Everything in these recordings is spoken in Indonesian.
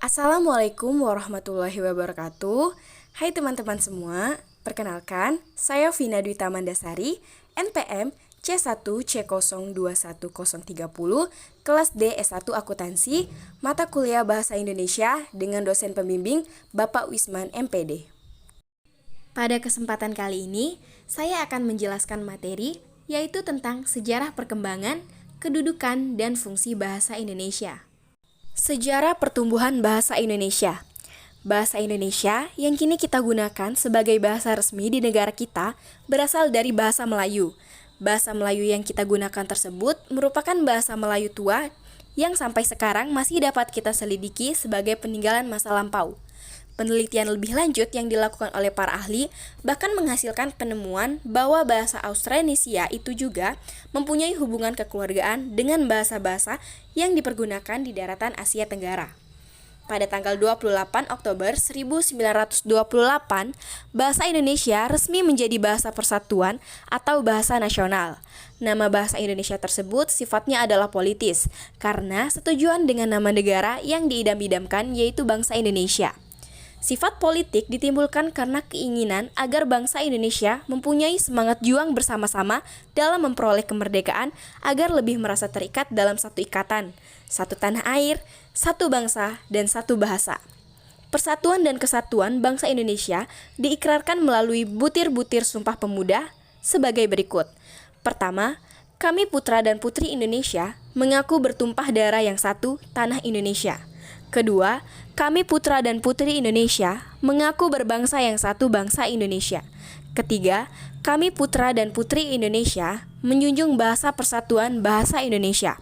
Assalamualaikum warahmatullahi wabarakatuh. Hai teman-teman semua, perkenalkan, saya Vina Dwi Tamandasari, NPM C1C021030, kelas D S1 Akuntansi, mata kuliah Bahasa Indonesia dengan dosen pembimbing Bapak Wisman MPD. Pada kesempatan kali ini, saya akan menjelaskan materi yaitu tentang sejarah perkembangan, kedudukan, dan fungsi bahasa Indonesia. Sejarah pertumbuhan bahasa Indonesia. Bahasa Indonesia yang kini kita gunakan sebagai bahasa resmi di negara kita berasal dari bahasa Melayu. Bahasa Melayu yang kita gunakan tersebut merupakan bahasa Melayu tua yang sampai sekarang masih dapat kita selidiki sebagai peninggalan masa lampau. Penelitian lebih lanjut yang dilakukan oleh para ahli bahkan menghasilkan penemuan bahwa bahasa Austronesia itu juga mempunyai hubungan kekeluargaan dengan bahasa-bahasa yang dipergunakan di daratan Asia Tenggara. Pada tanggal 28 Oktober 1928, bahasa Indonesia resmi menjadi bahasa persatuan atau bahasa nasional. Nama bahasa Indonesia tersebut sifatnya adalah politis, karena setujuan dengan nama negara yang diidam-idamkan yaitu bangsa Indonesia. Sifat politik ditimbulkan karena keinginan agar bangsa Indonesia mempunyai semangat juang bersama-sama dalam memperoleh kemerdekaan agar lebih merasa terikat dalam satu ikatan, satu tanah air, satu bangsa, dan satu bahasa. Persatuan dan kesatuan bangsa Indonesia diikrarkan melalui butir-butir Sumpah Pemuda sebagai berikut. Pertama, kami putra dan putri Indonesia mengaku bertumpah darah yang satu tanah Indonesia. Kedua, kami putra dan putri Indonesia mengaku berbangsa yang satu bangsa Indonesia. Ketiga, kami putra dan putri Indonesia menjunjung bahasa persatuan bahasa Indonesia.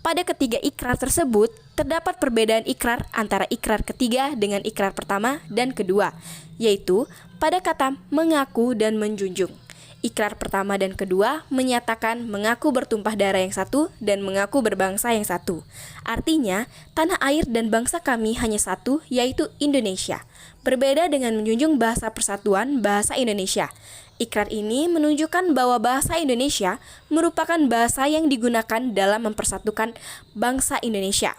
Pada ketiga ikrar tersebut, terdapat perbedaan ikrar antara ikrar ketiga dengan ikrar pertama dan kedua, yaitu pada kata mengaku dan menjunjung. Ikrar pertama dan kedua menyatakan mengaku bertumpah darah yang satu dan mengaku berbangsa yang satu. Artinya, tanah air dan bangsa kami hanya satu, yaitu Indonesia. Berbeda dengan menjunjung bahasa persatuan bahasa Indonesia. Ikrar ini menunjukkan bahwa bahasa Indonesia merupakan bahasa yang digunakan dalam mempersatukan bangsa Indonesia.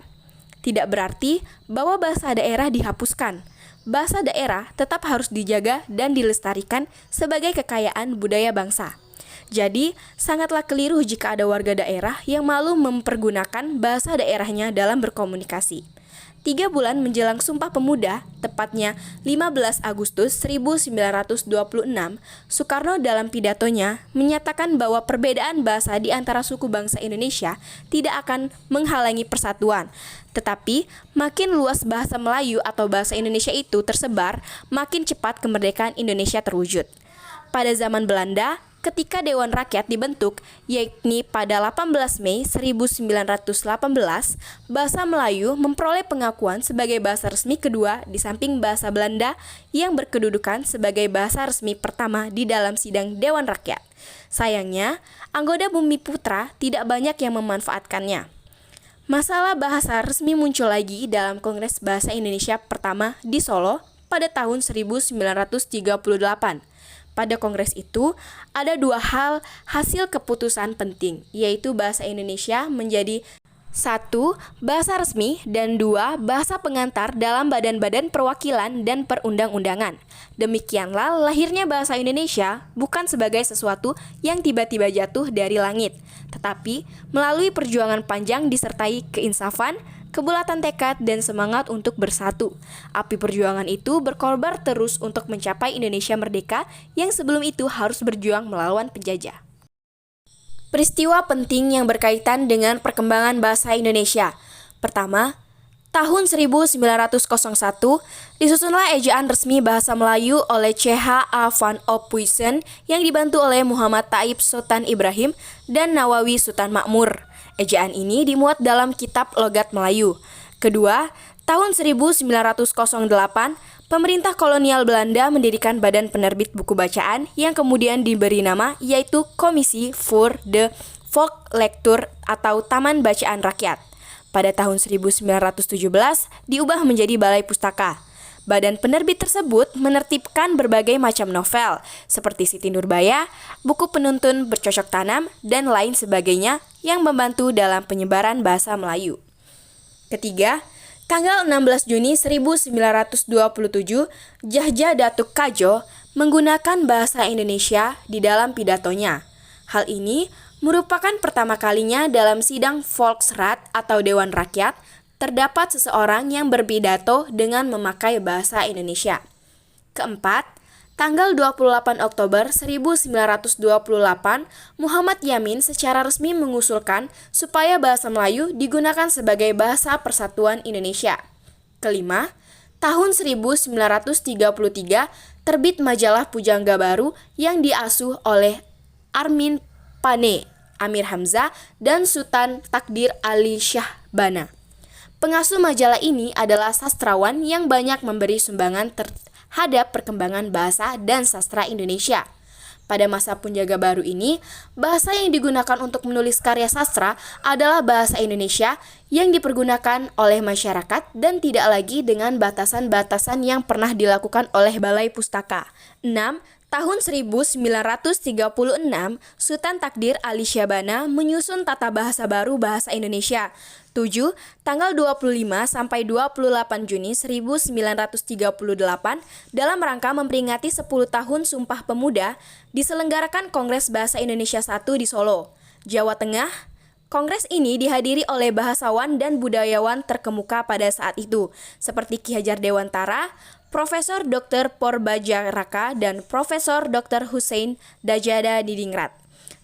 Tidak berarti bahwa bahasa daerah dihapuskan. Bahasa daerah tetap harus dijaga dan dilestarikan sebagai kekayaan budaya bangsa. Jadi, sangatlah keliru jika ada warga daerah yang malu mempergunakan bahasa daerahnya dalam berkomunikasi. 3 bulan menjelang Sumpah Pemuda, tepatnya 15 Agustus 1926, Soekarno dalam pidatonya menyatakan bahwa perbedaan bahasa di antara suku bangsa Indonesia tidak akan menghalangi persatuan. Tetapi, makin luas bahasa Melayu atau bahasa Indonesia itu tersebar, makin cepat kemerdekaan Indonesia terwujud. Pada zaman Belanda, ketika Dewan Rakyat dibentuk, yakni pada 18 Mei 1918, bahasa Melayu memperoleh pengakuan sebagai bahasa resmi kedua di samping bahasa Belanda yang berkedudukan sebagai bahasa resmi pertama di dalam sidang Dewan Rakyat. Sayangnya, anggota Bumiputra tidak banyak yang memanfaatkannya. Masalah bahasa resmi muncul lagi dalam Kongres Bahasa Indonesia pertama di Solo pada tahun 1938. Pada kongres itu, ada 2 hal hasil keputusan penting, yaitu bahasa Indonesia menjadi 1. Bahasa resmi dan 2. Bahasa pengantar dalam badan-badan perwakilan dan perundang-undangan. Demikianlah lahirnya bahasa Indonesia bukan sebagai sesuatu yang tiba-tiba jatuh dari langit, tetapi melalui perjuangan panjang disertai keinsafan, kebulatan tekad, dan semangat untuk bersatu. Api perjuangan itu berkorbar terus untuk mencapai Indonesia merdeka yang sebelum itu harus berjuang melawan penjajah. Peristiwa penting yang berkaitan dengan perkembangan bahasa Indonesia. Pertama, tahun 1901 disusunlah ejaan resmi bahasa Melayu oleh C.H.A. van Ophuijsen yang dibantu oleh Muhammad Thaib Sultan Ibrahim dan Nawawi Sultan Makmur. Ejaan ini dimuat dalam kitab Logat Melayu. Kedua, tahun 1908, pemerintah kolonial Belanda mendirikan badan penerbit buku bacaan yang kemudian diberi nama yaitu Komisi voor de Volkslectuur atau Taman Bacaan Rakyat. Pada tahun 1917 diubah menjadi Balai Pustaka. Badan penerbit tersebut menertibkan berbagai macam novel, seperti Siti Nurbaya, buku penuntun bercocok tanam, dan lain sebagainya yang membantu dalam penyebaran bahasa Melayu. Ketiga, Tanggal 16 Juni 1927, Djajah Datuk Kadjo menggunakan bahasa Indonesia di dalam pidatonya. Hal ini merupakan pertama kalinya dalam sidang Volksraad atau Dewan Rakyat terdapat seseorang yang berpidato dengan memakai bahasa Indonesia. Keempat, tanggal 28 Oktober 1928, Muhammad Yamin secara resmi mengusulkan supaya bahasa Melayu digunakan sebagai bahasa persatuan Indonesia. Kelima, tahun 1933, terbit majalah Pujangga Baru yang diasuh oleh Armin Pane, Amir Hamzah, dan Sultan Takdir Ali Shah Bana. Pengasuh majalah ini adalah sastrawan yang banyak memberi sumbangan terhadap perkembangan bahasa dan sastra Indonesia. Pada masa Pujangga Baru ini, bahasa yang digunakan untuk menulis karya sastra adalah bahasa Indonesia yang dipergunakan oleh masyarakat dan tidak lagi dengan batasan-batasan yang pernah dilakukan oleh Balai Pustaka. 6. Tahun 1936, Sultan Takdir Ali Shah Bana menyusun Tata Bahasa Baru Bahasa Indonesia. 7. Tanggal 25 sampai 28 Juni 1938, dalam rangka memperingati 10 tahun Sumpah Pemuda, diselenggarakan Kongres Bahasa Indonesia I di Solo, Jawa Tengah. Kongres ini dihadiri oleh bahasawan dan budayawan terkemuka pada saat itu, seperti Ki Hajar Dewantara, Profesor Dr. Porbajaka, dan Profesor Dr. Hussein Dajjada Diningrat.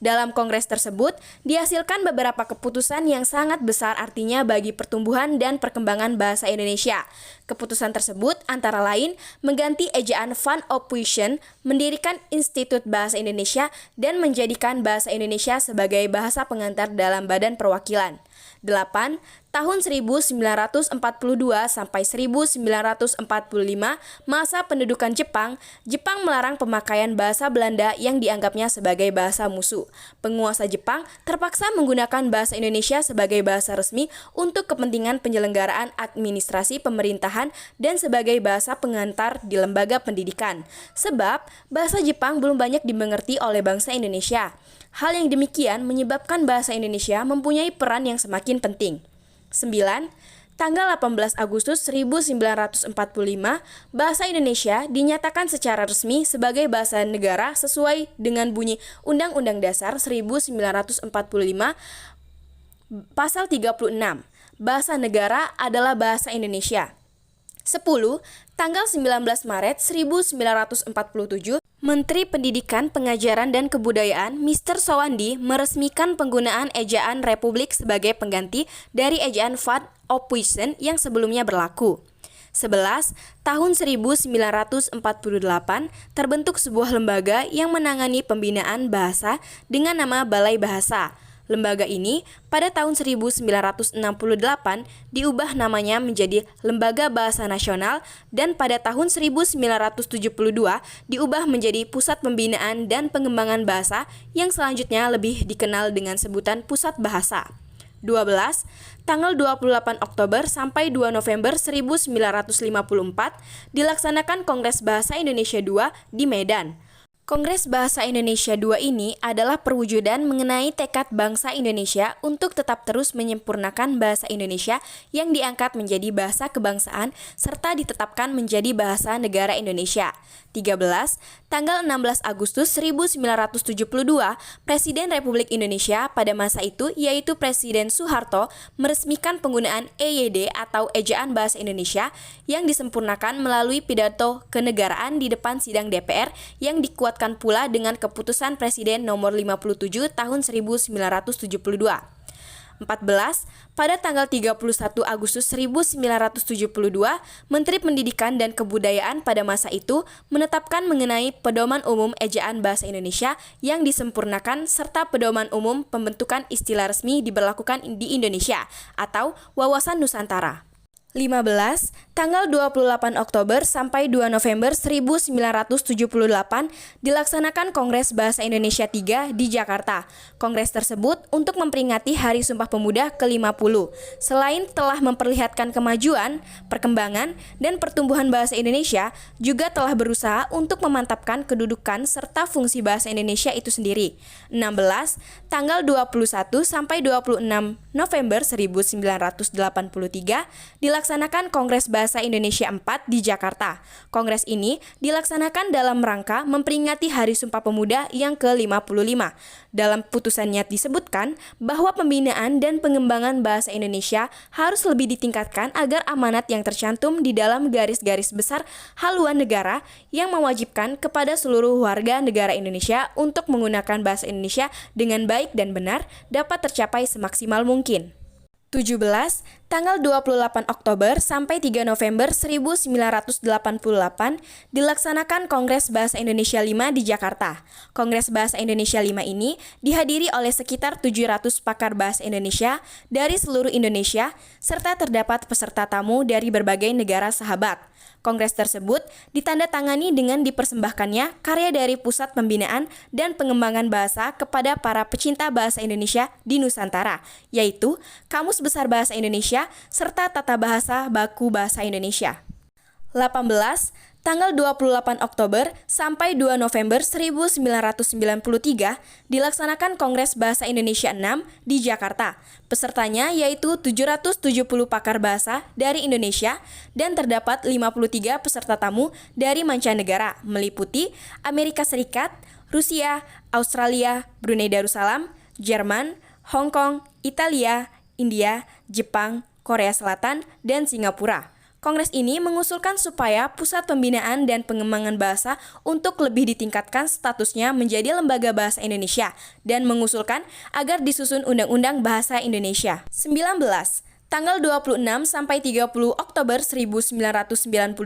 Dalam kongres tersebut, dihasilkan beberapa keputusan yang sangat besar artinya bagi pertumbuhan dan perkembangan bahasa Indonesia. Keputusan tersebut antara lain mengganti ejaan Van Ophuijsen, mendirikan Institut Bahasa Indonesia, dan menjadikan bahasa Indonesia sebagai bahasa pengantar dalam Badan Perwakilan. 8. Tahun 1942 sampai 1945, masa pendudukan Jepang melarang pemakaian bahasa Belanda yang dianggapnya sebagai bahasa musuh. Penguasa Jepang terpaksa menggunakan bahasa Indonesia sebagai bahasa resmi untuk kepentingan penyelenggaraan administrasi pemerintahan dan sebagai bahasa pengantar di lembaga pendidikan. Sebab bahasa Jepang belum banyak dimengerti oleh bangsa Indonesia. Hal yang demikian menyebabkan bahasa Indonesia mempunyai peran yang semakin penting. 9. Tanggal 18 Agustus 1945, bahasa Indonesia dinyatakan secara resmi sebagai bahasa negara sesuai dengan bunyi Undang-Undang Dasar 1945, Pasal 36. Bahasa negara adalah bahasa Indonesia. 10. Tanggal 19 Maret 1947, Menteri Pendidikan, Pengajaran, dan Kebudayaan Mr. Sowandi meresmikan penggunaan ejaan Republik sebagai pengganti dari ejaan Van Ophuijsen yang sebelumnya berlaku. 11. Tahun 1948, terbentuk sebuah lembaga yang menangani pembinaan bahasa dengan nama Balai Bahasa. Lembaga ini pada tahun 1968 diubah namanya menjadi Lembaga Bahasa Nasional dan pada tahun 1972 diubah menjadi Pusat Pembinaan dan Pengembangan Bahasa yang selanjutnya lebih dikenal dengan sebutan Pusat Bahasa. 12. Tanggal 28 Oktober sampai 2 November 1954 dilaksanakan Kongres Bahasa Indonesia II di Medan. Kongres Bahasa Indonesia II ini adalah perwujudan mengenai tekad bangsa Indonesia untuk tetap terus menyempurnakan bahasa Indonesia yang diangkat menjadi bahasa kebangsaan serta ditetapkan menjadi bahasa negara Indonesia. 13. Tanggal 16 Agustus 1972, Presiden Republik Indonesia pada masa itu yaitu Presiden Soeharto meresmikan penggunaan EYD atau Ejaan Bahasa Indonesia yang disempurnakan melalui pidato kenegaraan di depan sidang DPR yang dikuatkan pula dengan keputusan Presiden nomor 57 tahun 1972. 14. Pada tanggal 31 Agustus 1972, Menteri Pendidikan dan Kebudayaan pada masa itu menetapkan mengenai Pedoman Umum Ejaan Bahasa Indonesia yang disempurnakan serta Pedoman Umum Pembentukan Istilah Resmi diberlakukan di Indonesia atau Wawasan Nusantara. 15. Tanggal 28 Oktober sampai 2 November 1978 dilaksanakan Kongres Bahasa Indonesia III di Jakarta. Kongres tersebut untuk memperingati Hari Sumpah Pemuda ke-50. Selain telah memperlihatkan kemajuan, perkembangan, dan pertumbuhan bahasa Indonesia, juga telah berusaha untuk memantapkan kedudukan serta fungsi bahasa Indonesia itu sendiri. 16. Tanggal 21 sampai 26 November 1983 dilaksanakan Kongres Bahasa Indonesia IV di Jakarta. Kongres ini dilaksanakan dalam rangka memperingati Hari Sumpah Pemuda yang ke-55. Dalam putusannya disebutkan bahwa pembinaan dan pengembangan bahasa Indonesia harus lebih ditingkatkan agar amanat yang tercantum di dalam garis-garis besar haluan negara yang mewajibkan kepada seluruh warga negara Indonesia untuk menggunakan bahasa Indonesia dengan baik dan benar dapat tercapai semaksimal mungkin. 17. Tanggal 28 Oktober sampai 3 November 1988 dilaksanakan Kongres Bahasa Indonesia V di Jakarta. Kongres Bahasa Indonesia V ini dihadiri oleh sekitar 700 pakar bahasa Indonesia dari seluruh Indonesia serta terdapat peserta tamu dari berbagai negara sahabat. Kongres tersebut ditandatangani dengan dipersembahkannya karya dari Pusat Pembinaan dan Pengembangan Bahasa kepada para pecinta bahasa Indonesia di Nusantara, yaitu Kamus Besar Bahasa Indonesia serta Tata Bahasa Baku Bahasa Indonesia. 18. Tanggal 28 Oktober sampai 2 November 1993 dilaksanakan Kongres Bahasa Indonesia VI di Jakarta. Pesertanya yaitu 770 pakar bahasa dari Indonesia dan terdapat 53 peserta tamu dari mancanegara meliputi Amerika Serikat, Rusia, Australia, Brunei Darussalam, Jerman, Hong Kong, Italia, India, Jepang, Korea Selatan, dan Singapura. Kongres ini mengusulkan supaya Pusat Pembinaan dan Pengembangan Bahasa untuk lebih ditingkatkan statusnya menjadi Lembaga Bahasa Indonesia dan mengusulkan agar disusun Undang-Undang Bahasa Indonesia. 19. Tanggal 26 sampai 30 Oktober 1998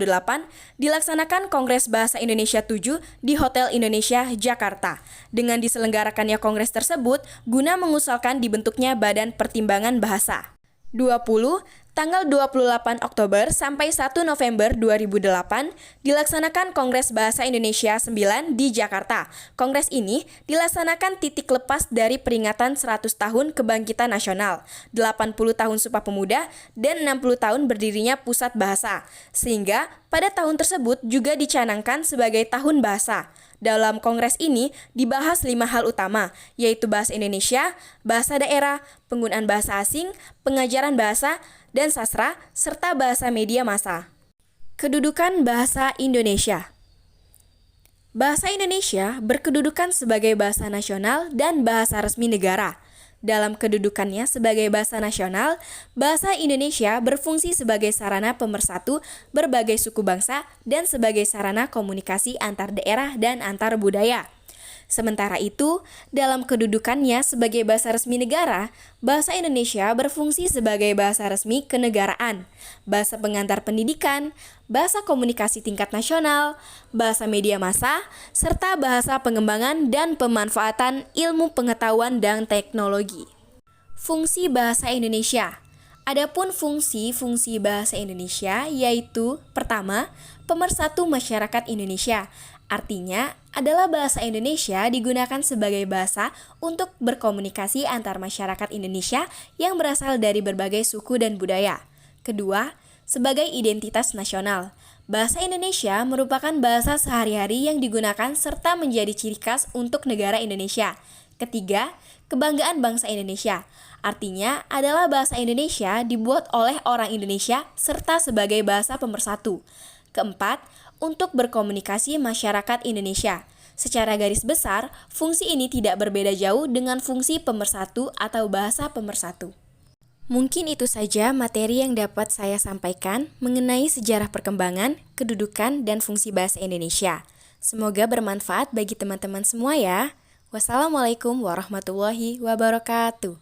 dilaksanakan Kongres Bahasa Indonesia VII di Hotel Indonesia, Jakarta. Dengan diselenggarakannya kongres tersebut guna mengusulkan dibentuknya Badan Pertimbangan Bahasa. 20. Tanggal 28 Oktober sampai 1 November 2008 dilaksanakan Kongres Bahasa Indonesia IX di Jakarta. Kongres ini dilaksanakan titik lepas dari peringatan 100 tahun Kebangkitan Nasional, 80 tahun Sumpah Pemuda, dan 60 tahun berdirinya Pusat Bahasa. Sehingga pada tahun tersebut juga dicanangkan sebagai Tahun Bahasa. Dalam kongres ini dibahas 5 hal utama, yaitu bahasa Indonesia, bahasa daerah, penggunaan bahasa asing, pengajaran bahasa, dan sastra, serta bahasa media massa. Kedudukan bahasa Indonesia. Bahasa Indonesia berkedudukan sebagai bahasa nasional dan bahasa resmi negara. Dalam kedudukannya sebagai bahasa nasional, bahasa Indonesia berfungsi sebagai sarana pemersatu berbagai suku bangsa dan sebagai sarana komunikasi antar daerah dan antar budaya. Sementara itu, dalam kedudukannya sebagai bahasa resmi negara, bahasa Indonesia berfungsi sebagai bahasa resmi kenegaraan, bahasa pengantar pendidikan, bahasa komunikasi tingkat nasional, bahasa media massa, serta bahasa pengembangan dan pemanfaatan ilmu pengetahuan dan teknologi. Fungsi bahasa Indonesia. Adapun fungsi-fungsi bahasa Indonesia yaitu pertama, pemersatu masyarakat Indonesia. Artinya adalah bahasa Indonesia digunakan sebagai bahasa untuk berkomunikasi antar masyarakat Indonesia yang berasal dari berbagai suku dan budaya. Kedua, sebagai identitas nasional. Bahasa Indonesia merupakan bahasa sehari-hari yang digunakan serta menjadi ciri khas untuk negara Indonesia. Ketiga, kebanggaan bangsa Indonesia. Artinya adalah bahasa Indonesia dibuat oleh orang Indonesia serta sebagai bahasa pemersatu. Keempat, untuk berkomunikasi masyarakat Indonesia. Secara garis besar, fungsi ini tidak berbeda jauh dengan fungsi pemersatu atau bahasa pemersatu. Mungkin itu saja materi yang dapat saya sampaikan mengenai sejarah perkembangan, kedudukan, dan fungsi bahasa Indonesia. Semoga bermanfaat bagi teman-teman semua ya. Wassalamualaikum warahmatullahi wabarakatuh.